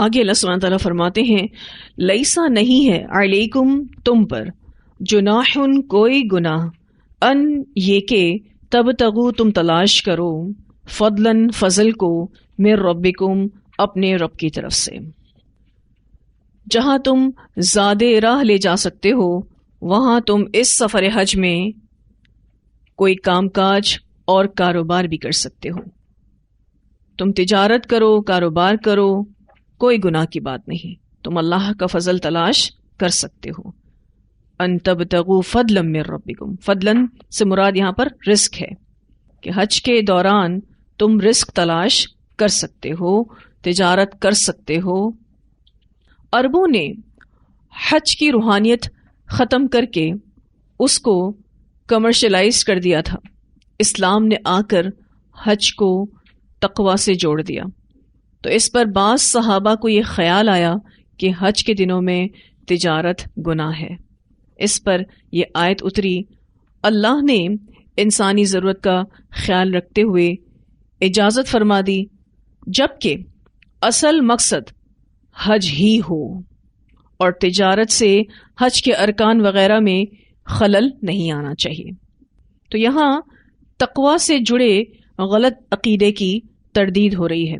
آگے اللہ سبحانہ تعالیٰ فرماتے ہیں لیسا نہیں ہے علیکم تم پر جناحن کوئی گناہ ان یہ کہ تبتغوا تم تلاش کرو فضلاً فضل کو من ربکم اپنے رب کی طرف سے. جہاں تم زیادہ راہ لے جا سکتے ہو وہاں تم اس سفر حج میں کوئی کام کاج اور کاروبار بھی کر سکتے ہو. تم تجارت کرو، کاروبار کرو، کوئی گناہ کی بات نہیں. تم اللہ کا فضل تلاش کر سکتے ہو. ان تبتغوا فضلا من ربکم، فضلاً سے مراد یہاں پر رزق ہے کہ حج کے دوران تم رزق تلاش کر سکتے ہو، تجارت کر سکتے ہو. عربوں نے حج کی روحانیت ختم کر کے اس کو کمرشلائز کر دیا تھا. اسلام نے آ کر حج کو تقوی سے جوڑ دیا. تو اس پر بعض صحابہ کو یہ خیال آیا کہ حج کے دنوں میں تجارت گناہ ہے. اس پر یہ آیت اتری. اللہ نے انسانی ضرورت کا خیال رکھتے ہوئے اجازت فرما دی، جبکہ اصل مقصد حج ہی ہو اور تجارت سے حج کے ارکان وغیرہ میں خلل نہیں آنا چاہیے. تو یہاں تقوی سے جڑے غلط عقیدے کی تردید ہو رہی ہے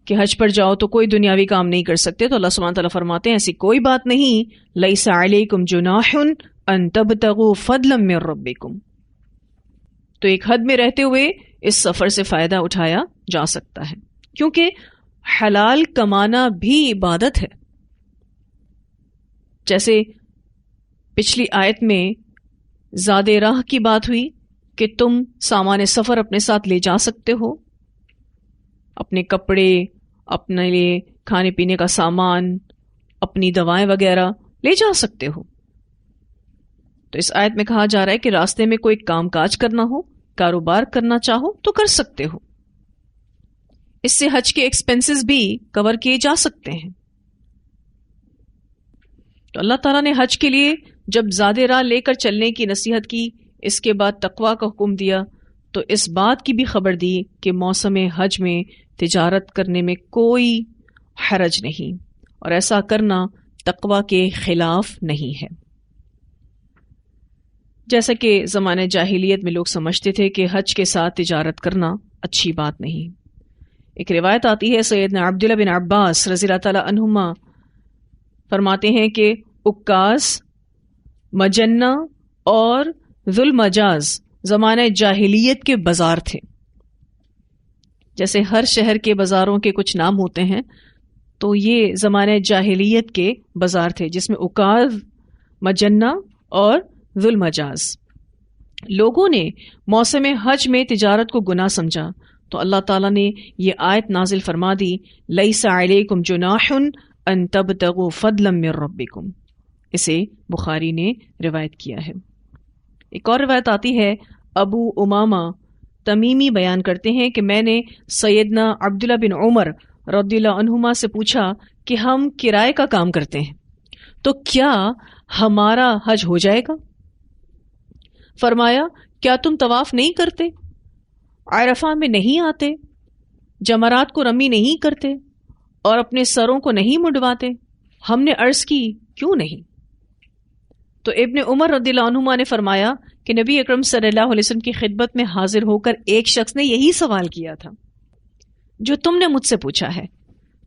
کہ حج پر جاؤ تو کوئی دنیاوی کام نہیں کر سکتے. تو اللہ سبحانہ تعالیٰ فرماتے ہیں ایسی کوئی بات نہیں. لیس علیکم جناح ان تبتغوا فضلا من ربکم. تو ایک حد میں رہتے ہوئے اس سفر سے فائدہ اٹھایا جا سکتا ہے، کیونکہ حلال کمانا بھی عبادت ہے. جیسے پچھلی آیت میں زاد راہ کی بات ہوئی کہ تم سامان سفر اپنے ساتھ لے جا سکتے ہو، اپنے کپڑے، اپنے لیے کھانے پینے کا سامان، اپنی دوائیں وغیرہ لے جا سکتے ہو. تو اس آیت میں کہا جا رہا ہے کہ راستے میں کوئی کام کاج کرنا ہو، کاروبار کرنا چاہو تو کر سکتے ہو. اس سے حج کے ایکسپنسز بھی کور کیے جا سکتے ہیں. تو اللہ تعالیٰ نے حج کے لیے جب زیادہ راہ لے کر چلنے کی نصیحت کی، اس کے بعد تقویٰ کا حکم دیا، تو اس بات کی بھی خبر دی کہ موسم حج میں تجارت کرنے میں کوئی حرج نہیں، اور ایسا کرنا تقویٰ کے خلاف نہیں ہے. جیسا کہ زمانہ جاہلیت میں لوگ سمجھتے تھے کہ حج کے ساتھ تجارت کرنا اچھی بات نہیں. ایک روایت آتی ہے سیدنا عبداللہ بن عباس رضی اللہ تعالی عنہما فرماتے ہیں کہ عکاظ، مجنہ اور ذوالمجاز زمانہ جاہلیت کے بازار تھے. جیسے ہر شہر کے بازاروں کے کچھ نام ہوتے ہیں، تو یہ زمانہ جاہلیت کے بازار تھے جس میں عکاظ، مجنہ اور ذوالمجاز. لوگوں نے موسم حج میں تجارت کو گناہ سمجھا تو اللہ تعالیٰ نے یہ آیت نازل فرما دی، لیس علیکم جناح ان تبتغوا فضلا من ربکم. اسے بخاری نے روایت کیا ہے. ایک اور روایت آتی ہے، ابو امامہ تمیمی بیان کرتے ہیں کہ میں نے سیدنا عبداللہ بن عمر رضی اللہ عنہما سے پوچھا کہ ہم کرائے کا کام کرتے ہیں تو کیا ہمارا حج ہو جائے گا؟ فرمایا، کیا تم طواف نہیں کرتے، عرفہ میں نہیں آتے، جمرات کو رمی نہیں کرتے اور اپنے سروں کو نہیں منڈواتے؟ ہم نے عرض کی، کیوں نہیں؟ تو ابن عمر رضی اللہ عنہما نے فرمایا کہ نبی اکرم صلی اللہ علیہ وسلم کی خدمت میں حاضر ہو کر ایک شخص نے یہی سوال کیا تھا جو تم نے مجھ سے پوچھا ہے،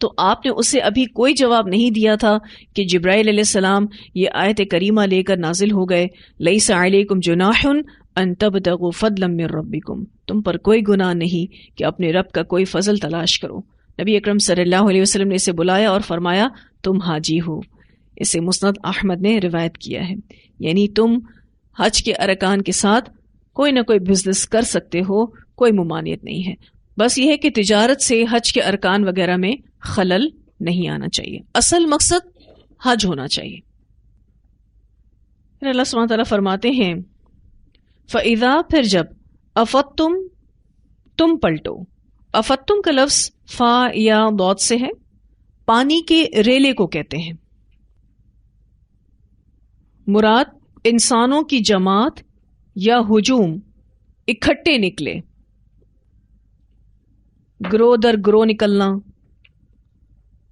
تو آپ نے اسے ابھی کوئی جواب نہیں دیا تھا کہ جبرائیل علیہ السلام یہ آیت کریمہ لے کر نازل ہو گئے، لیس علیکم جناح ان تبتغوا فضلا من ربکم. تم پر کوئی گناہ نہیں کہ اپنے رب کا کوئی فضل تلاش کرو. نبی اکرم صلی اللہ علیہ وسلم نے اسے بلایا اور فرمایا، تم حاجی ہو. اسے مسند احمد نے روایت کیا ہے. یعنی تم حج کے ارکان کے ساتھ کوئی نہ کوئی بزنس کر سکتے ہو، کوئی ممانعت نہیں ہے. بس یہ ہے کہ تجارت سے حج کے ارکان وغیرہ میں خلل نہیں آنا چاہیے. اصل مقصد حج ہونا چاہیے. پھر اللہ سبحانہ تعالیٰ فرماتے ہیں، فَإِذَا پھر جب أَفَضْتُمْ تم پلٹو. أَفَضْتُمْ کا لفظ فا یا ضاد سے ہے، پانی کے ریلے کو کہتے ہیں. مراد انسانوں کی جماعت یا ہجوم اکٹھے نکلے، گروہ در گروہ نکلنا،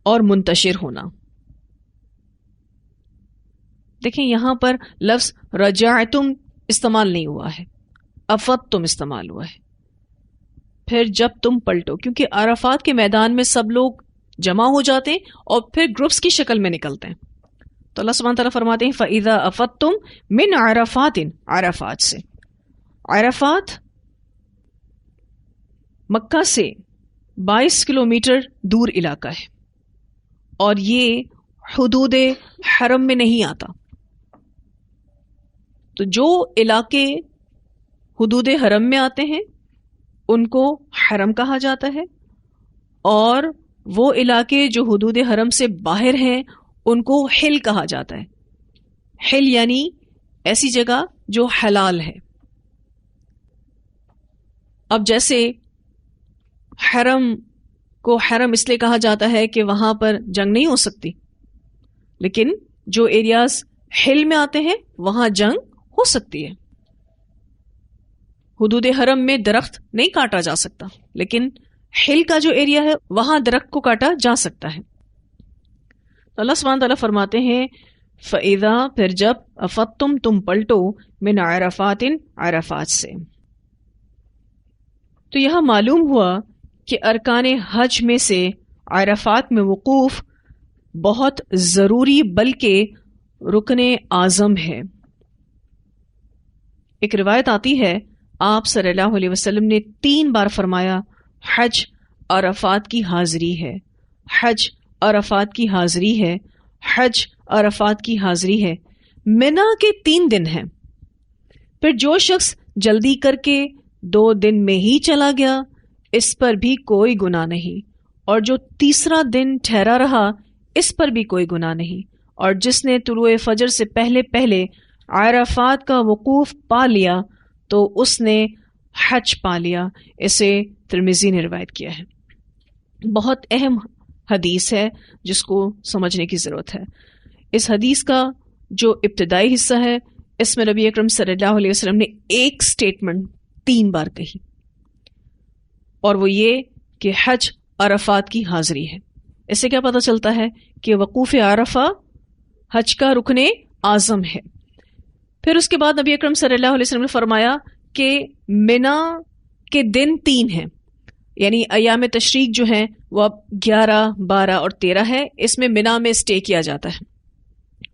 اور منتشر ہونا. دیکھیں یہاں پر لفظ رجعتم استعمال نہیں ہوا ہے، افدتم استعمال ہوا ہے. پھر جب تم پلٹو، کیونکہ عرفات کے میدان میں سب لوگ جمع ہو جاتے ہیں اور پھر گروپس کی شکل میں نکلتے ہیں. تو اللہ سبحانہ تعالیٰ فرماتے ہیں فَإِذَا أَفَضْتُم مِّنْ عَرَفَاتٍ، عرفات سے. عرفات مکہ سے 22 کلومیٹر دور علاقہ ہے اور یہ حدود حرم میں نہیں آتا. تو جو علاقے حدود حرم میں آتے ہیں ان کو حرم کہا جاتا ہے، اور وہ علاقے جو حدود حرم سے باہر ہیں ان کو حل کہا جاتا ہے. حل یعنی ایسی جگہ جو حلال ہے. اب جیسے حرم کو حرم اس لیے کہا جاتا ہے کہ وہاں پر جنگ نہیں ہو سکتی، لیکن جو ایریاز حل میں آتے ہیں وہاں جنگ ہو سکتی ہے. حدود حرم میں درخت نہیں کاٹا جا سکتا، لیکن حل کا جو ایریا ہے وہاں درخت کو کاٹا جا سکتا ہے. اللہ سبحانہ تعالیٰ فرماتے ہیں فَإِذَا، پھر جب أَفَضْتُم تم پلٹو من عرفات، عرفات سے. تو یہاں معلوم ہوا کہ ارکان حج میں سے عرفات میں وقوف بہت ضروری بلکہ رکن اعظم ہے. ایک روایت آتی ہے آپ صلی اللہ علیہ وسلم نے 3 بار فرمایا حج عرفات کی حاضری ہے، حج عرفات کی حاضری ہے، حج عرفات کی حاضری ہے. منا کے 3 دن ہیں. پھر جو شخص جلدی کر کے 2 دن میں ہی چلا گیا اس پر بھی کوئی گناہ نہیں، اور جو تیسرا دن ٹھہرا رہا اس پر بھی کوئی گناہ نہیں، اور جس نے طلوع فجر سے پہلے پہلے عرفات کا وقوف پا لیا تو اس نے حج پا لیا. اسے ترمذی نے روایت کیا ہے. بہت اہم حدیث ہے جس کو سمجھنے کی ضرورت ہے. اس حدیث کا جو ابتدائی حصہ ہے اس میں نبی اکرم صلی اللہ علیہ وسلم نے ایک سٹیٹمنٹ 3 بار کہی، اور وہ یہ کہ حج عرفات کی حاضری ہے. اس سے کیا پتہ چلتا ہے کہ وقوف عرفہ حج کا رکن اعظم ہے. پھر اس کے بعد نبی اکرم صلی اللہ علیہ وسلم نے فرمایا کہ منا کے دن 3 ہیں، یعنی ایام تشریق جو ہیں وہ اب 11، 12 اور 13 ہے. اس میں منا میں اسٹے کیا جاتا ہے.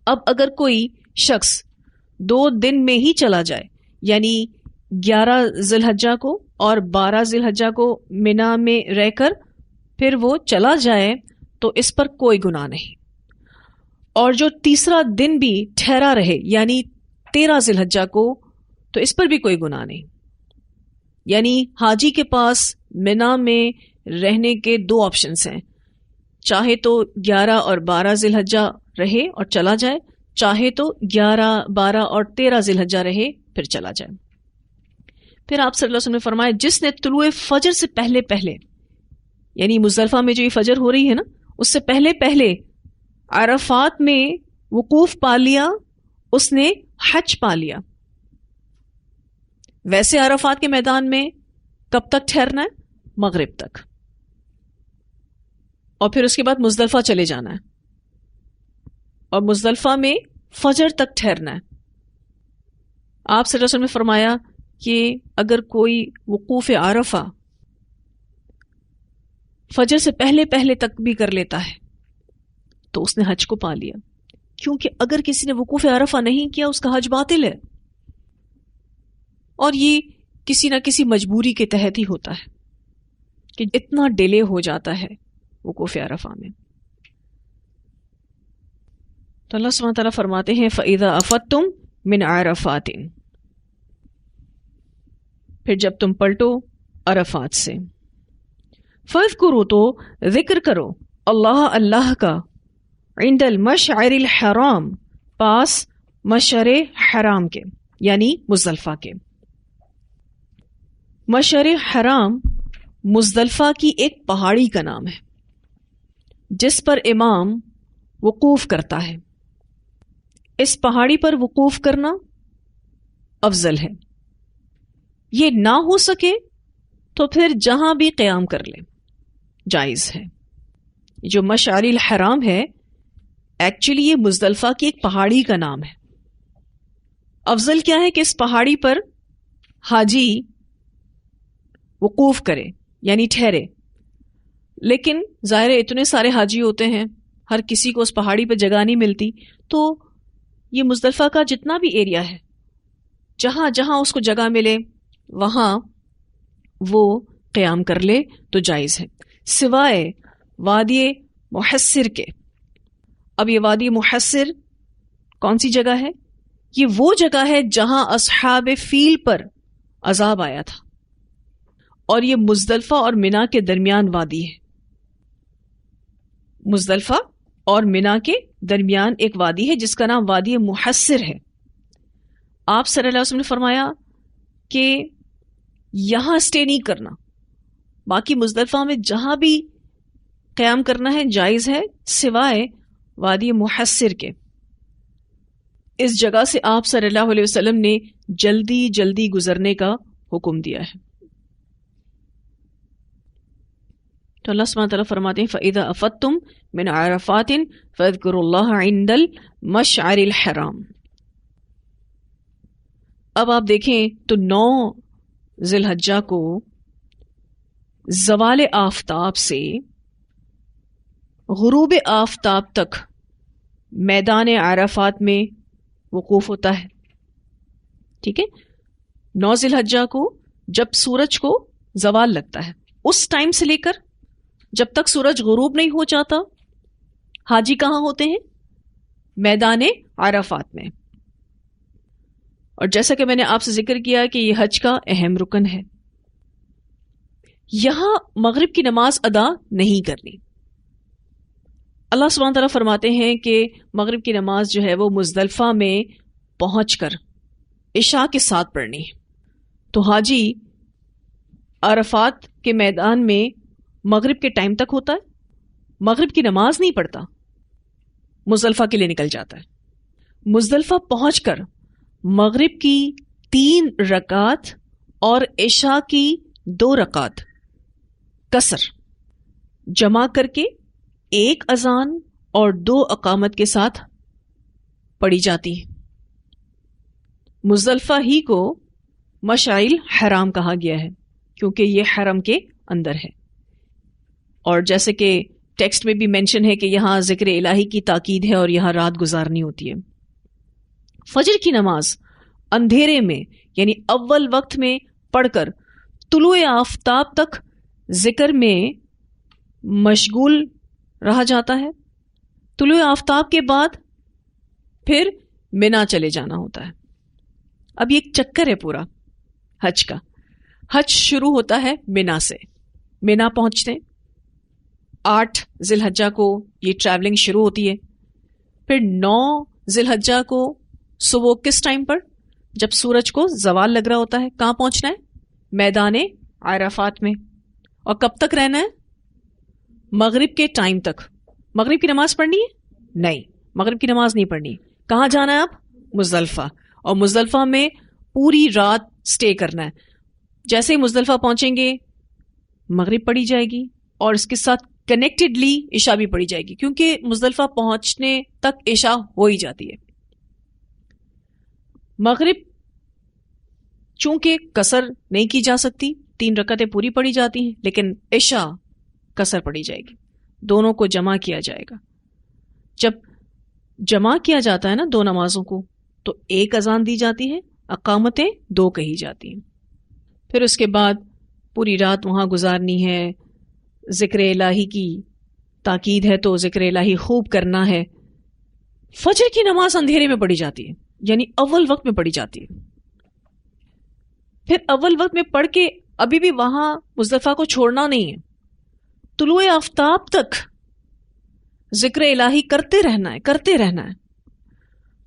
اب اگر کوئی شخص 2 دن میں ہی چلا جائے، یعنی 11 ذی الحجہ کو اور 12 ذی الحجہ کو منا میں رہ کر پھر وہ چلا جائے تو اس پر کوئی گناہ نہیں. اور جو تیسرا دن بھی ٹھہرا رہے یعنی 13 ذی الحجہ کو تو اس پر بھی کوئی گناہ نہیں. یعنی حاجی کے پاس منا میں رہنے کے 2 آپشنز ہیں، چاہے تو 11 اور 12 ذی الحجہ رہے اور چلا جائے، چاہے تو 11، 12 اور 13 ذی الحجہ رہے پھر چلا جائے. پھر آپ صلی اللہ علیہ وسلم نے فرمایا جس نے طلوع فجر سے پہلے پہلے، یعنی مزدلفہ میں جو یہ فجر ہو رہی ہے نا اس سے پہلے پہلے عرفات میں وقوف پا لیا اس نے حج پا لیا. ویسے عرفات کے میدان میں کب تک ٹھہرنا ہے؟ مغرب تک، اور پھر اس کے بعد مزدلفہ چلے جانا ہے اور مزدلفہ میں فجر تک ٹھہرنا ہے. آپ صلی اللہ علیہ وسلم نے فرمایا کہ اگر کوئی وقوف عرفہ فجر سے پہلے پہلے تک بھی کر لیتا ہے تو اس نے حج کو پا لیا، کیونکہ اگر کسی نے وقوف عرفہ نہیں کیا اس کا حج باطل ہے، اور یہ کسی نہ کسی مجبوری کے تحت ہی ہوتا ہے کہ اتنا ڈیلے ہو جاتا ہے وقوف عرفہ میں. تو اللہ سبحانہ تعالیٰ فرماتے ہیں فَإِذَا أَفَضْتُم مِّنْ عَرَفَاتٍ، پھر جب تم پلٹو عرفات سے. فَاذْكُرُوا، تو ذکر کرو اللہ کا، عند المشعر الحرام، پاس مشعر حرام کے یعنی مزدلفہ کے. مشعر حرام مزدلفہ کی ایک پہاڑی کا نام ہے جس پر امام وقوف کرتا ہے. اس پہاڑی پر وقوف کرنا افضل ہے. یہ نہ ہو سکے تو پھر جہاں بھی قیام کر لے، جائز ہے. جو مشعر الحرام ہے ایکچولی یہ مزدلفہ کی ایک پہاڑی کا نام ہے. افضل کیا ہے کہ اس پہاڑی پر حاجی وقوف کرے یعنی ٹھہرے، لیکن ظاہر ہے اتنے سارے حاجی ہوتے ہیں، ہر کسی کو اس پہاڑی پہ جگہ نہیں ملتی، تو یہ مزدلفہ کا جتنا بھی ایریا ہے جہاں جہاں اس کو جگہ ملے وہاں وہ قیام کر لے تو جائز ہے، سوائے وادی محسر کے. اب یہ وادی محسر کون سی جگہ ہے؟ یہ وہ جگہ ہے جہاں اصحاب فیل پر عذاب آیا تھا، اور یہ مزدلفہ اور منا کے درمیان وادی ہے. مزدلفہ اور منا کے درمیان ایک وادی ہے جس کا نام وادی محسر ہے. آپ صلی اللہ علیہ وسلم نے فرمایا کہ یہاں اسٹے نہیں کرنا، باقی مزدلفہ میں جہاں بھی قیام کرنا ہے جائز ہے، سوائے وادی محسر کے. اس جگہ سے آپ صلی اللہ علیہ وسلم نے جلدی جلدی گزرنے کا حکم دیا ہے. تو اللہ سبحانہ تعالیٰ فرماتے ہیں فَإِذَا أَفَضْتُم مِّنْ عَرَفَاتٍ فَاذْكُرُوا اللَّهَ عِندَ الْمَشْعَرِ الْحَرَامِ. اب آپ دیکھیں تو 9 ذی الحجہ کو زوال آفتاب سے غروب آفتاب تک میدان عرفات میں وقوف ہوتا ہے. ٹھیک ہے، 9 ذی الحجہ کو جب سورج کو زوال لگتا ہے اس ٹائم سے لے کر جب تک سورج غروب نہیں ہو جاتا حاجی کہاں ہوتے ہیں؟ میدان عرفات میں. اور جیسا کہ میں نے آپ سے ذکر کیا کہ یہ حج کا اہم رکن ہے. یہاں مغرب کی نماز ادا نہیں کرنی. اللہ سبحانہ تعالیٰ فرماتے ہیں کہ مغرب کی نماز جو ہے وہ مزدلفہ میں پہنچ کر عشاء کے ساتھ پڑھنی ہے. تو حاجی عرفات کے میدان میں مغرب کے ٹائم تک ہوتا ہے، مغرب کی نماز نہیں پڑھتا، مزدلفہ کے لیے نکل جاتا ہے. مزدلفہ پہنچ کر مغرب کی 3 رکعات اور عشاء کی 2 رکعات قصر جمع کر کے 1 اذان اور 2 اقامت کے ساتھ پڑھی جاتی ہے. مزدلفہ ہی کو مشعر حرام کہا گیا ہے کیونکہ یہ حرم کے اندر ہے. اور جیسے کہ ٹیکسٹ میں بھی مینشن ہے کہ یہاں ذکر الہی کی تاکید ہے اور یہاں رات گزارنی ہوتی ہے. فجر کی نماز اندھیرے میں یعنی اول وقت میں پڑھ کر طلوع آفتاب تک ذکر میں مشغول رہا جاتا ہے. طلوع آفتاب کے بعد پھر منا چلے جانا ہوتا ہے. اب یہ ایک چکر ہے پورا حج کا. حج شروع ہوتا ہے منا سے، منا پہنچتے 8 ذی الحجہ کو یہ ٹریولنگ شروع ہوتی ہے. پھر 9 ذی الحجہ کو صبح کس ٹائم پر؟ جب سورج کو زوال لگ رہا ہوتا ہے. کہاں پہنچنا ہے؟ میدان عرفات میں. اور کب تک رہنا ہے؟ مغرب کے ٹائم تک. مغرب کی نماز پڑھنی ہے؟ نہیں، مغرب کی نماز نہیں پڑھنی. کہاں جانا ہے آپ؟ مزدلفہ. اور مزدلفہ میں پوری رات سٹے کرنا ہے. جیسے ہی مزدلفہ پہنچیں گے مغرب پڑھی جائے گی اور اس کے ساتھ کنیکٹڈلی عشاء بھی پڑھی جائے گی کیونکہ مزدلفہ پہنچنے تک عشاء ہو ہی جاتی ہے. مغرب چونکہ قصر نہیں کی جا سکتی، 3 رکعتیں پوری پڑھی جاتی ہیں، لیکن عشاء قصر پڑھی جائے گی. دونوں کو جمع کیا جائے گا. جب جمع کیا جاتا ہے نا 2 نمازوں کو تو 1 اذان دی جاتی ہے، اقامتیں 2 کہی جاتی ہیں. پھر اس کے بعد پوری رات وہاں گزارنی ہے. ذکر الہی کی تاکید ہے تو ذکر الہی خوب کرنا ہے. فجر کی نماز اندھیرے میں پڑھی جاتی ہے، یعنی اول وقت میں پڑھی جاتی ہے. پھر اول وقت میں پڑھ کے ابھی بھی وہاں مزدلفہ کو چھوڑنا نہیں ہے، طلوع آفتاب تک ذکر الہی کرتے رہنا ہے، کرتے رہنا ہے.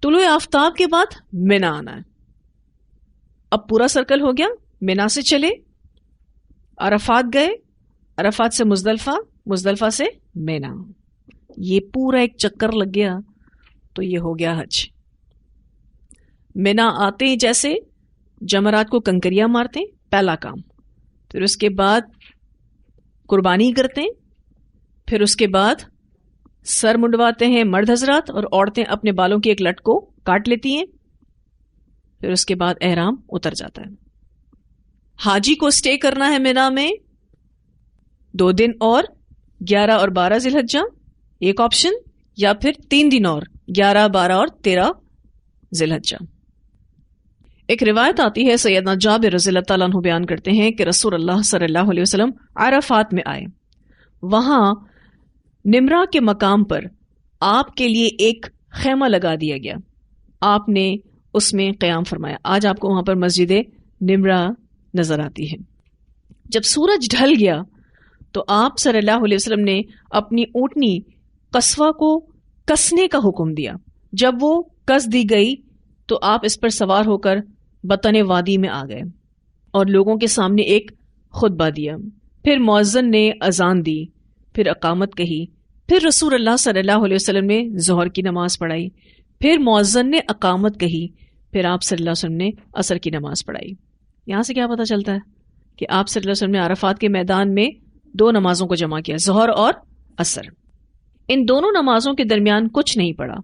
طلوع آفتاب کے بعد منا آنا ہے. اب پورا سرکل ہو گیا. منا سے چلے، عرفات گئے، عرفات سے مزدلفہ، مزدلفہ سے منا. یہ پورا ایک چکر لگ گیا تو یہ ہو گیا حج. منا آتے ہیں جیسے جمرات کو کنکریاں مارتے ہیں، پہلا کام. پھر اس کے بعد قربانی کرتے ہیں، پھر اس کے بعد سر منڈواتے ہیں مرد حضرات، اور عورتیں اپنے بالوں کی ایک لٹ کو کاٹ لیتی ہیں. پھر اس کے بعد احرام اتر جاتا ہے. حاجی کو سٹے کرنا ہے مینا میں 2 دن اور 11 اور 12 ذی الحجہ ایک آپشن، یا پھر 3 دن اور 11، 12 اور 13 ذی الحجہ. ایک روایت آتی ہے، سیدنا جابر رضی اللہ تعالیٰ عنہ بیان کرتے ہیں کہ رسول اللہ صلی اللہ علیہ وسلم عرفات میں آئے. وہاں نمرہ کے مقام پر آپ کے لیے ایک خیمہ لگا دیا گیا. آپ نے اس میں قیام فرمایا. آج آپ کو وہاں پر مسجد نمرہ نظر آتی ہے. جب سورج ڈھل گیا تو آپ صلی اللہ علیہ وسلم نے اپنی اونٹنی قصوہ کو کسنے کا حکم دیا. جب وہ کس دی گئی تو آپ اس پر سوار ہو کر بطن وادی میں آ گئے اور لوگوں کے سامنے ایک خطبہ دیا. پھر مؤذن نے اذان دی، پھر اقامت کہی، پھر رسول اللہ صلی اللہ علیہ وسلم نے ظہر کی نماز پڑھائی، پھر مؤذن نے اقامت کہی، پھر آپ صلی اللہ علیہ وسلم نے عصر کی نماز پڑھائی. یہاں سے کیا پتہ چلتا ہے کہ آپ صلی اللہ علیہ وسلم نے عرفات کے میدان میں 2 نمازوں کو جمع کیا، ظہر اور عصر. ان دونوں نمازوں کے درمیان کچھ نہیں پڑا.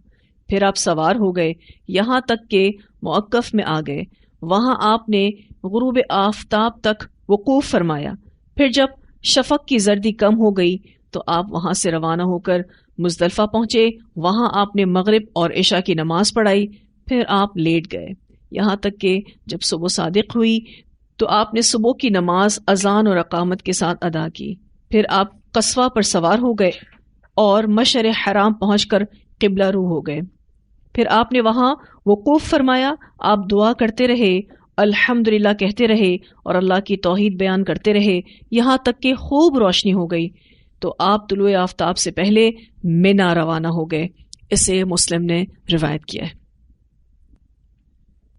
پھر آپ سوار ہو گئے یہاں تک کہ موقف میں آ گئے. وہاں آپ نے غروب آفتاب تک وقوف فرمایا. پھر جب شفق کی زردی کم ہو گئی تو آپ وہاں سے روانہ ہو کر مزدلفہ پہنچے. وہاں آپ نے مغرب اور عشاء کی نماز پڑھائی. پھر آپ لیٹ گئے یہاں تک کہ جب صبح صادق ہوئی تو آپ نے صبح کی نماز اذان اور اقامت کے ساتھ ادا کی. پھر آپ قصوہ پر سوار ہو گئے اور مشعر حرام پہنچ کر قبلہ رو ہو گئے. پھر آپ نے وہاں وقوف فرمایا. آپ دعا کرتے رہے، الحمدللہ کہتے رہے اور اللہ کی توحید بیان کرتے رہے یہاں تک کہ خوب روشنی ہو گئی تو آپ طلوع آفتاب سے پہلے مینا روانہ ہو گئے. اسے مسلم نے روایت کیا ہے.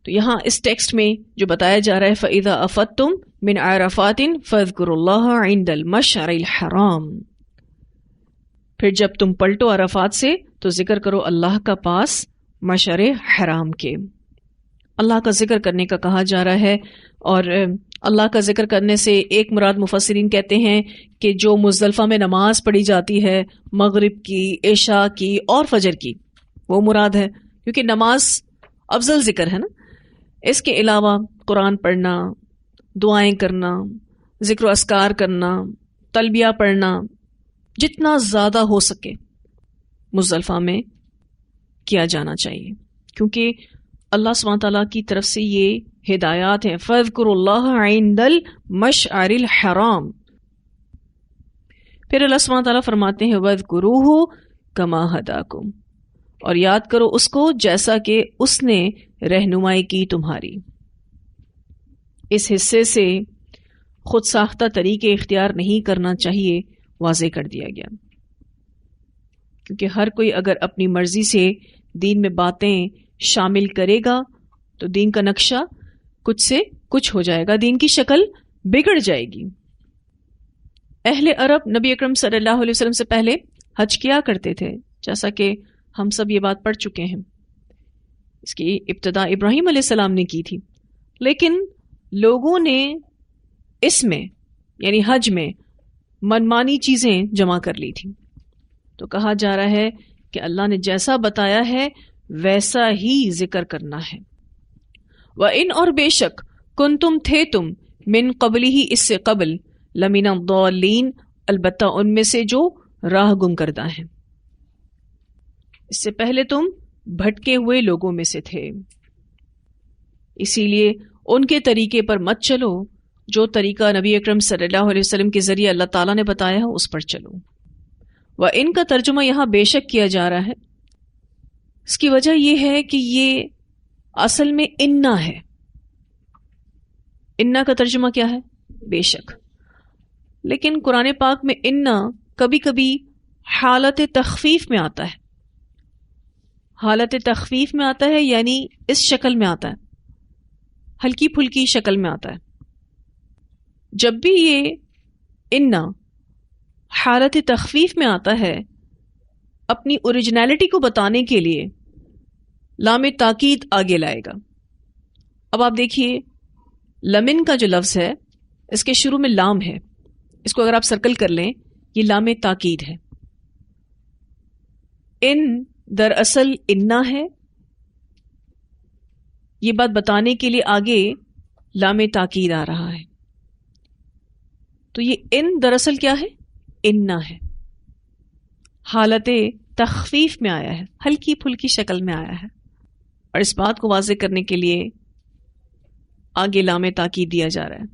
تو یہاں اس ٹیکسٹ میں جو بتایا جا رہا ہے فَإِذَا أَفَضْتُم مِّنْ عَرَفَاتٍ فَاذْكُرُوا اللَّهَ عِندَ الْمَشْعَرِ الْحَرَامِ. پھر جب تم پلٹو عرفات سے تو ذکر کرو اللہ کا پاس مشعر حرام کے. اللہ کا ذکر کرنے کا کہا جا رہا ہے، اور اللہ کا ذکر کرنے سے ایک مراد مفسرین کہتے ہیں کہ جو مزدلفہ میں نماز پڑھی جاتی ہے مغرب کی، عشاء کی اور فجر کی، وہ مراد ہے، کیونکہ نماز افضل ذکر ہے نا. اس کے علاوہ قرآن پڑھنا، دعائیں کرنا، ذکر و اذکار کرنا، تلبیہ پڑھنا، جتنا زیادہ ہو سکے مزدلفہ میں کیا جانا چاہیے، کیونکہ اللہ سبحانہ تعالیٰ کی طرف سے یہ ہدایات ہیں. فَاذْكُرُوا اللَّهَ عِندَ الْمَشْعَرِ الْحَرَامِ. پھر اللہ سبحانہ تعالیٰ فرماتے ہیں وَاذْكُرُوهُ كَمَا هَدَاكُمْ، اور یاد کرو اس کو جیسا کہ اس نے رہنمائی کی تمہاری. اس حصے سے خود ساختہ طریقے اختیار نہیں کرنا چاہیے واضح کر دیا گیا، کیونکہ ہر کوئی اگر اپنی مرضی سے دین میں باتیں شامل کرے گا تو دین کا نقشہ کچھ سے کچھ ہو جائے گا، دین کی شکل بگڑ جائے گی. اہل عرب نبی اکرم صلی اللہ علیہ وسلم سے پہلے حج کیا کرتے تھے، جیسا کہ ہم سب یہ بات پڑھ چکے ہیں. اس کی ابتدا ابراہیم علیہ السلام نے کی تھی، لیکن لوگوں نے اس میں یعنی حج میں منمانی چیزیں جمع کر لی تھی. تو کہا جا رہا ہے کہ اللہ نے جیسا بتایا ہے ویسا ہی ذکر کرنا ہے. وَإِنْ اور بے شک کنتم تھے تم من قبل ہی اس سے قبل لمن الضالین البتہ ان میں سے جو راہ گم کردہ ہیں. اس سے پہلے تم بھٹکے ہوئے لوگوں میں سے تھے، اسی لیے ان کے طریقے پر مت چلو، جو طریقہ نبی اکرم صلی اللہ علیہ وسلم کے ذریعے اللہ تعالیٰ نے بتایا ہے اس پر چلو. وَإِن کا ترجمہ یہاں بے شک کیا جا رہا ہے. اس کی وجہ یہ ہے کہ یہ اصل میں انا ہے. انا کا ترجمہ کیا ہے؟ بے شک. لیکن قرآن پاک میں انا کبھی کبھی حالت تخفیف میں آتا ہے. حالت تخفیف میں آتا ہے یعنی اس شکل میں آتا ہے، ہلکی پھلکی شکل میں آتا ہے. جب بھی یہ انا حالت تخفیف میں آتا ہے اپنی اوریجنلٹی کو بتانے کے لیے لام تاکید آگے لائے گا. اب آپ دیکھیے لمن کا جو لفظ ہے اس کے شروع میں لام ہے، اس کو اگر آپ سرکل کر لیں یہ لام تاکید ہے. ان دراصل انا ہے. یہ بات بتانے کے لیے آگے لام تاکید آ رہا ہے. تو یہ ان دراصل کیا ہے؟ انا ہے. حالت تخفیف میں آیا ہے، ہلکی پھلکی شکل میں آیا ہے، اور اس بات کو واضح کرنے کے لیے آگے لام تاکید دیا جا رہا ہے.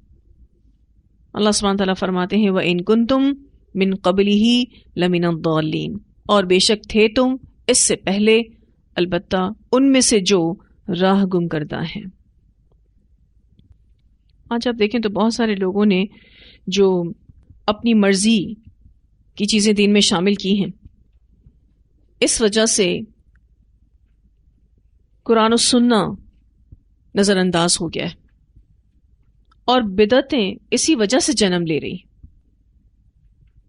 اللہ سبحانہ تعالیٰ فرماتے ہیں وَإِن كُنتُم مِّن قَبْلِهِ لَمِنَ الضَّالِّينَ، اور بے شک تھے تم اس سے پہلے البتہ ان میں سے جو راہ گم کردہ ہیں. آج آپ دیکھیں تو بہت سارے لوگوں نے جو اپنی مرضی کی چیزیں دین میں شامل کی ہیں، اس وجہ سے قرآن و سنہ نظر انداز ہو گیا ہے، اور بدعتیں اسی وجہ سے جنم لے رہی.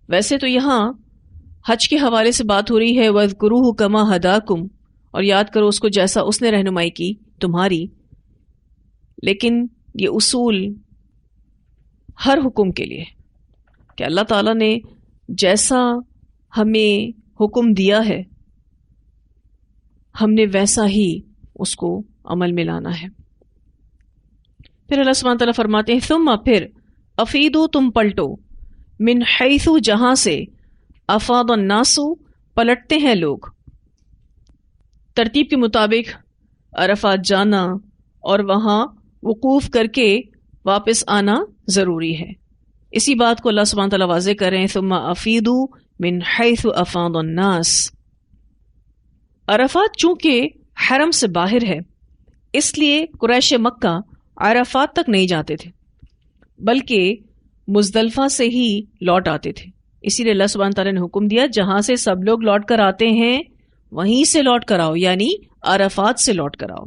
ویسے تو یہاں حج کے حوالے سے بات ہو رہی ہے وَاذْكُرُوهُ كَمَا هَدَاكُمْ، اور یاد کرو اس کو جیسا اس نے رہنمائی کی تمہاری، لیکن یہ اصول ہر حکم کے لیے کہ اللہ تعالیٰ نے جیسا ہمیں حکم دیا ہے ہم نے ویسا ہی اس کو عمل میں لانا ہے. پھر اللہ سبحانہ تعالیٰ فرماتے ہیں ثم پھر افیدو تم پلٹو من حیث جہاں سے افاد الناس پلٹتے ہیں لوگ. ترتیب کے مطابق عرفات جانا اور وہاں وقوف کر کے واپس آنا ضروری ہے. اسی بات کو اللہ سبحانہ تعالیٰ واضح کر رہے ہیں ثم افیدو من حیث افاد الناس. عرفات چونکہ حرم سے باہر ہے اس لیے قریش مکہ عرفات تک نہیں جاتے تھے بلکہ مزدلفہ سے ہی لوٹ آتے تھے. اسی لیے اللہ سبحانہ تعالیٰ نے حکم دیا جہاں سے سب لوگ لوٹ کر آتے ہیں وہیں سے لوٹ کر آؤ، یعنی عرفات سے لوٹ کر آؤ.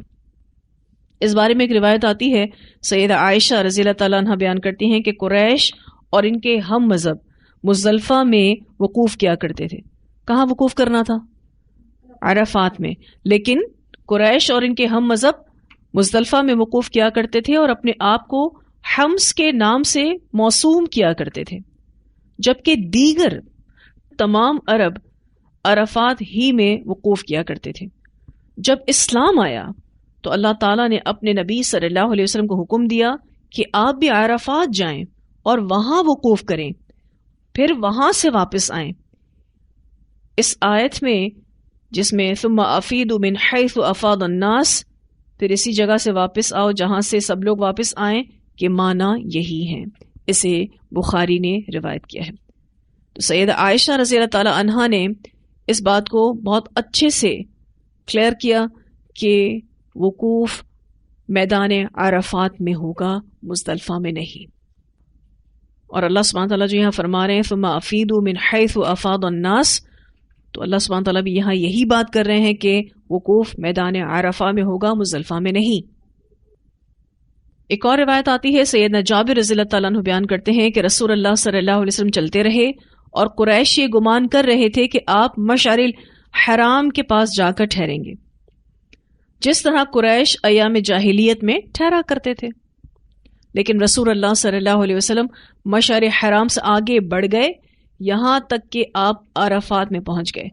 اس بارے میں ایک روایت آتی ہے، سیدہ عائشہ رضی اللہ تعالیٰ عنہ بیان کرتی ہیں کہ قریش اور ان کے ہم مذہب مزدلفہ میں وقوف کیا کرتے تھے. کہاں وقوف کرنا تھا؟ عرفات میں. لیکن قریش اور ان کے ہم مذہب مزدلفہ میں وقوف کیا کرتے تھے اور اپنے آپ کو حمس کے نام سے موسوم کیا کرتے تھے، جبکہ دیگر تمام عرب عرفات ہی میں وقوف کیا کرتے تھے. جب اسلام آیا تو اللہ تعالیٰ نے اپنے نبی صلی اللہ علیہ وسلم کو حکم دیا کہ آپ بھی عرفات جائیں اور وہاں وقوف کریں، پھر وہاں سے واپس آئیں. اس آیت میں جس میں ثم افیدوا من حیث افاض الناس، پھر اسی جگہ سے واپس آؤ جہاں سے سب لوگ واپس آئیں، کہ معنی یہی ہے. اسے بخاری نے روایت کیا ہے. تو سیدہ عائشہ رضی اللہ تعالی عنہا نے اس بات کو بہت اچھے سے کلیئر کیا کہ وقوف میدان عرفات میں ہوگا، مزدلفہ میں نہیں. اور اللہ سبحانہ تعالیٰ جو یہاں فرما رہے ہیں ثم افیدوا من حیث افاض الناس، تو اللہ سبحانہ تعالیٰ بھی یہاں یہی بات کر رہے ہیں کہ وقوف میدان عرفہ میں ہوگا، مزدلفہ میں نہیں. ایک اور روایت آتی ہے، سیدنا جابر رضی اللہ تعالیٰ عنہ بیان کرتے ہیں کہ رسول اللہ صلی اللہ علیہ وسلم چلتے رہے اور قریش یہ گمان کر رہے تھے کہ آپ مشعر الحرام کے پاس جا کر ٹھہریں گے، جس طرح قریش ایام جاہلیت میں ٹھہرا کرتے تھے. لیکن رسول اللہ صلی اللہ علیہ وسلم مشعر حرام سے آگے بڑھ گئے یہاں تک کہ آپ عرفات میں پہنچ گئے.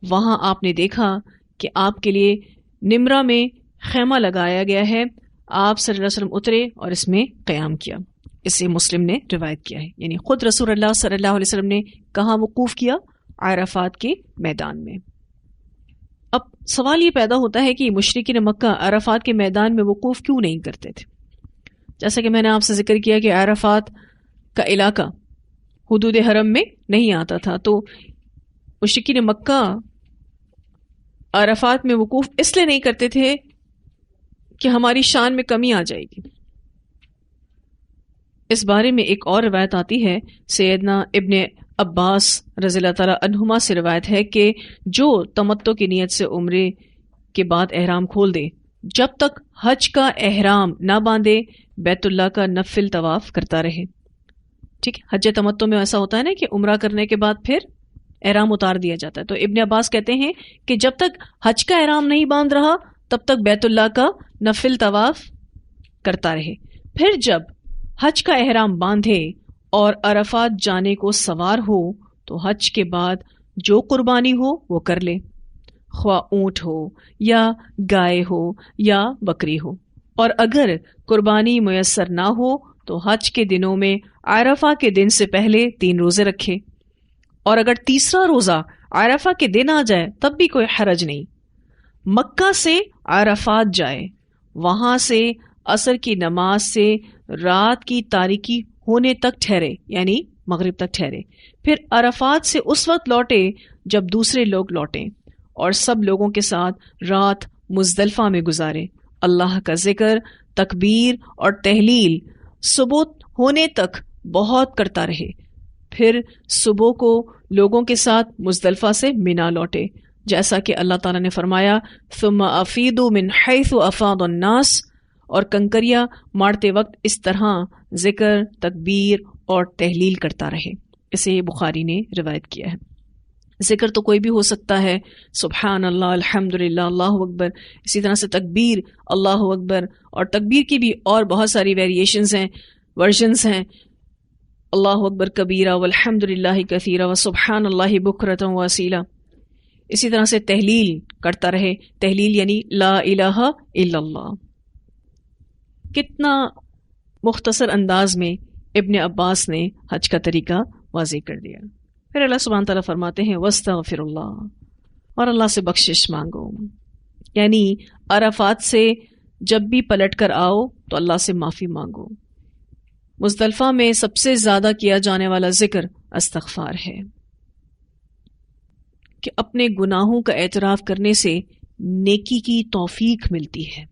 وہاں آپ نے دیکھا کہ آپ کے لیے نمرہ میں خیمہ لگایا گیا ہے. آپ صلی اللہ علیہ وسلم اترے اور اس میں قیام کیا. اسے مسلم نے روایت کیا ہے. یعنی خود رسول اللہ صلی اللہ علیہ وسلم نے کہاں وقوف کیا؟ عرفات کے میدان میں. اب سوال یہ پیدا ہوتا ہے کہ مشرکین مکہ عرفات کے میدان میں وقوف کیوں نہیں کرتے تھے؟ جیسا کہ میں نے آپ سے ذکر کیا کہ عرفات کا علاقہ حدود حرم میں نہیں آتا تھا، تو مشرکین مکہ عرفات میں وقوف اس لیے نہیں کرتے تھے کہ ہماری شان میں کمی آ جائے گی. اس بارے میں ایک اور روایت آتی ہے، سیدنا ابن عباس رضی اللہ تعالیٰ عنہما سے روایت ہے کہ جو تمتع کی نیت سے عمرے کے بعد احرام کھول دے، جب تک حج کا احرام نہ باندھے بیت اللہ کا نفل طواف کرتا رہے. ٹھیک ہے، حج تمتع میں ایسا ہوتا ہے نا کہ عمرہ کرنے کے بعد پھر احرام اتار دیا جاتا ہے. تو ابن عباس کہتے ہیں کہ جب تک حج کا احرام نہیں باندھ رہا تب تک بیت اللہ کا نفل طواف کرتا رہے. پھر جب حج کا احرام باندھے اور عرفات جانے کو سوار ہو تو حج کے بعد جو قربانی ہو وہ کر لے. خواہ اونٹ ہو یا گائے ہو یا بکری ہو، اور اگر قربانی میسر نہ ہو تو حج کے دنوں میں عرفہ کے دن سے پہلے 3 روزے رکھے، اور اگر تیسرا روزہ عرفہ کے دن آ جائے تب بھی کوئی حرج نہیں۔ مکہ سے عرفات جائے، وہاں سے عصر کی نماز سے رات کی تاریکی ہونے تک ٹھہرے، یعنی مغرب تک ٹھہرے، پھر عرفات سے اس وقت لوٹے جب دوسرے لوگ لوٹیں، اور سب لوگوں کے ساتھ رات مزدلفہ میں گزارے، اللہ کا ذکر، تکبیر اور تحلیل صبح ہونے تک بہت کرتا رہے، پھر صبح کو لوگوں کے ساتھ مزدلفہ سے منا لوٹے، جیسا کہ اللہ تعالیٰ نے فرمایا ثم افیدوا من حیث افاض الناس، اور کنکریاں مارتے وقت اس طرح ذکر، تکبیر اور تحلیل کرتا رہے۔ اسے بخاری نے روایت کیا ہے۔ ذکر تو کوئی بھی ہو سکتا ہے، سبحان اللہ، الحمدللہ، اللہ اکبر، اسی طرح سے تکبیر، اللہ اکبر، اور تکبیر کی بھی اور بہت ساری ویریشنز ہیں، ورژنز ہیں، اللہ اکبر کبیرہ والحمدللہ کثیرہ وسبحان اللہ بکرۃ واصیلا۔ اسی طرح سے تحلیل کرتا رہے، تحلیل یعنی لا الہ الا اللہ۔ کتنا مختصر انداز میں ابن عباس نے حج کا طریقہ واضح کر دیا۔ پھر اللہ سبحانہ تعالیٰ فرماتے ہیں وَاسْتَغْفِرُ اللَّهَ، اور اللہ سے بخشش مانگو، یعنی عرفات سے جب بھی پلٹ کر آؤ تو اللہ سے معافی مانگو۔ مزدلفہ میں سب سے زیادہ کیا جانے والا ذکر استغفار ہے، کہ اپنے گناہوں کا اعتراف کرنے سے نیکی کی توفیق ملتی ہے۔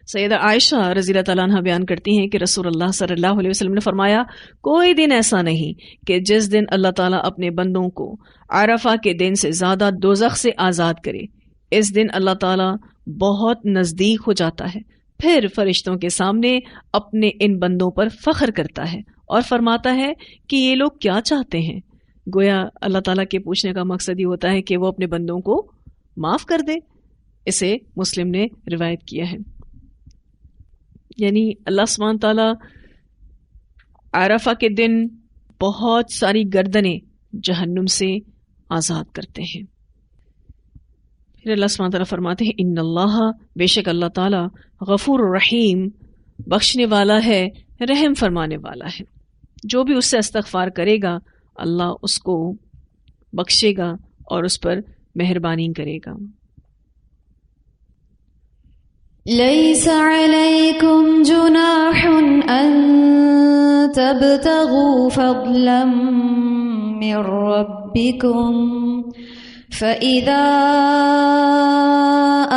سیدہ عائشہ رضی اللہ تعالیٰ عنہ بیان کرتی ہیں کہ رسول اللہ صلی اللہ علیہ وسلم نے فرمایا، کوئی دن ایسا نہیں کہ جس دن اللہ تعالیٰ اپنے بندوں کو عرفہ کے دن سے زیادہ دوزخ سے آزاد کرے، اس دن اللہ تعالیٰ بہت نزدیک ہو جاتا ہے، پھر فرشتوں کے سامنے اپنے ان بندوں پر فخر کرتا ہے اور فرماتا ہے کہ یہ لوگ کیا چاہتے ہیں۔ گویا اللہ تعالیٰ کے پوچھنے کا مقصد یہ ہوتا ہے کہ وہ اپنے بندوں کو معاف کر دے۔ اسے مسلم نے روایت کیا ہے۔ یعنی اللہ سبحانہ تعالیٰ عرفہ کے دن بہت ساری گردنیں جہنم سے آزاد کرتے ہیں۔ پھر اللہ سبحانہ تعالیٰ فرماتے ہیں ان اللہ، بے شک اللہ تعالیٰ غفور الرحیم، بخشنے والا ہے، رحم فرمانے والا ہے۔ جو بھی اس سے استغفار کرے گا اللہ اس کو بخشے گا اور اس پر مہربانی کرے گا۔ ليس عليكم جناح أن تبتغوا فضلا من ربكم فإذا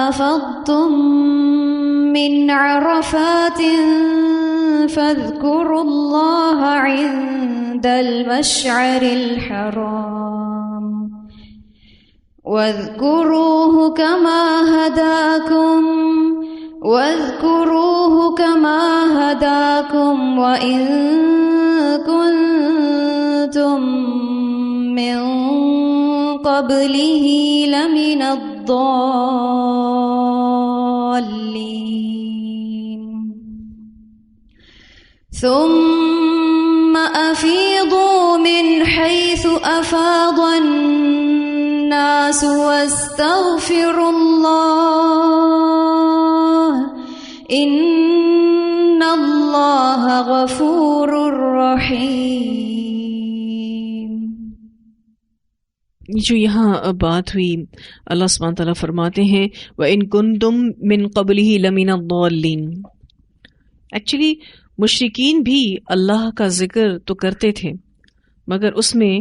أفضتم من عرفات فاذكروا الله عند المشعر الحرام واذكروه كما هداكم وإن كنتم من قبله لمن الضالين ثم أفيضوا من حيث أفاض الناس واستغفروا الله ان اللہ غفور رحیم۔ جو یہاں بات ہوئی، اللہ سبحانہ تعالیٰ فرماتے ہیں وَإِن كُنتُم مِّن قَبْلِهِ لَمِنَ الضَّالِّينَ۔ ایکچولی مشرکین بھی اللہ کا ذکر تو کرتے تھے مگر اس میں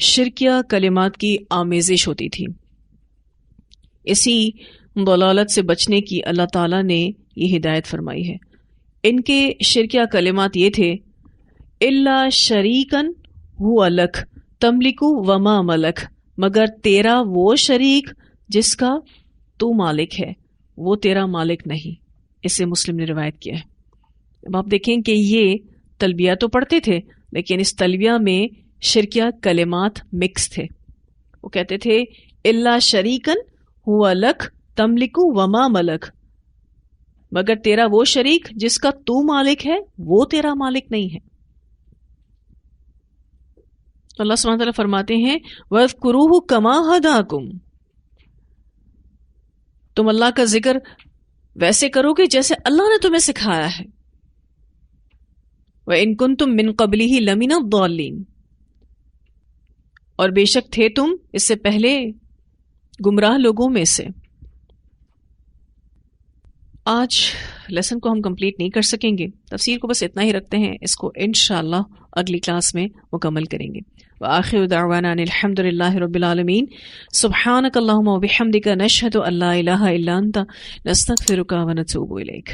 شرکیہ کلمات کی آمیزش ہوتی تھی۔ اسی ضلالت سے بچنے کی اللہ تعالیٰ نے یہ ہدایت فرمائی ہے۔ ان کے شرکیہ کلمات یہ تھے الا شریکن هو لک تملک وما ملک، مگر تیرا وہ شریک جس کا تو مالک ہے وہ تیرا مالک نہیں۔ اسے مسلم نے روایت کیا ہے۔ اب آپ دیکھیں کہ یہ تلبیہ تو پڑھتے تھے لیکن اس تلبیہ میں شرکیہ کلمات مکس تھے۔ وہ کہتے تھے الا شریکن هو لک تملک وما ملک، مگر تیرا وہ شریک جس کا تو مالک ہے وہ تیرا مالک نہیں ہے۔ تو اللہ سبحانہ تعالیٰ فرماتے ہیں وَاذْكُرُوهُ كَمَا هَدَاكُمْ، تم اللہ کا ذکر ویسے کرو گے جیسے اللہ نے تمہیں سکھایا ہے. وَإِن كُنتُم مِّن قَبْلِهِ لَمِنَ الضَّالِّينَ، اور بے شک تھے تم اس سے پہلے گمراہ لوگوں میں سے. آج لیسن کو ہم کمپلیٹ نہیں کر سکیں گے، تفسیر کو بس اتنا ہی رکھتے ہیں، اس کو انشاءاللہ اگلی کلاس میں مکمل کریں گے. وآخر دعوانا ان الحمد للہ رب العالمین. سبحانک اللہم وبحمدک نشہد ان لا الہ الا انت نستغفرک ونتوب الیک.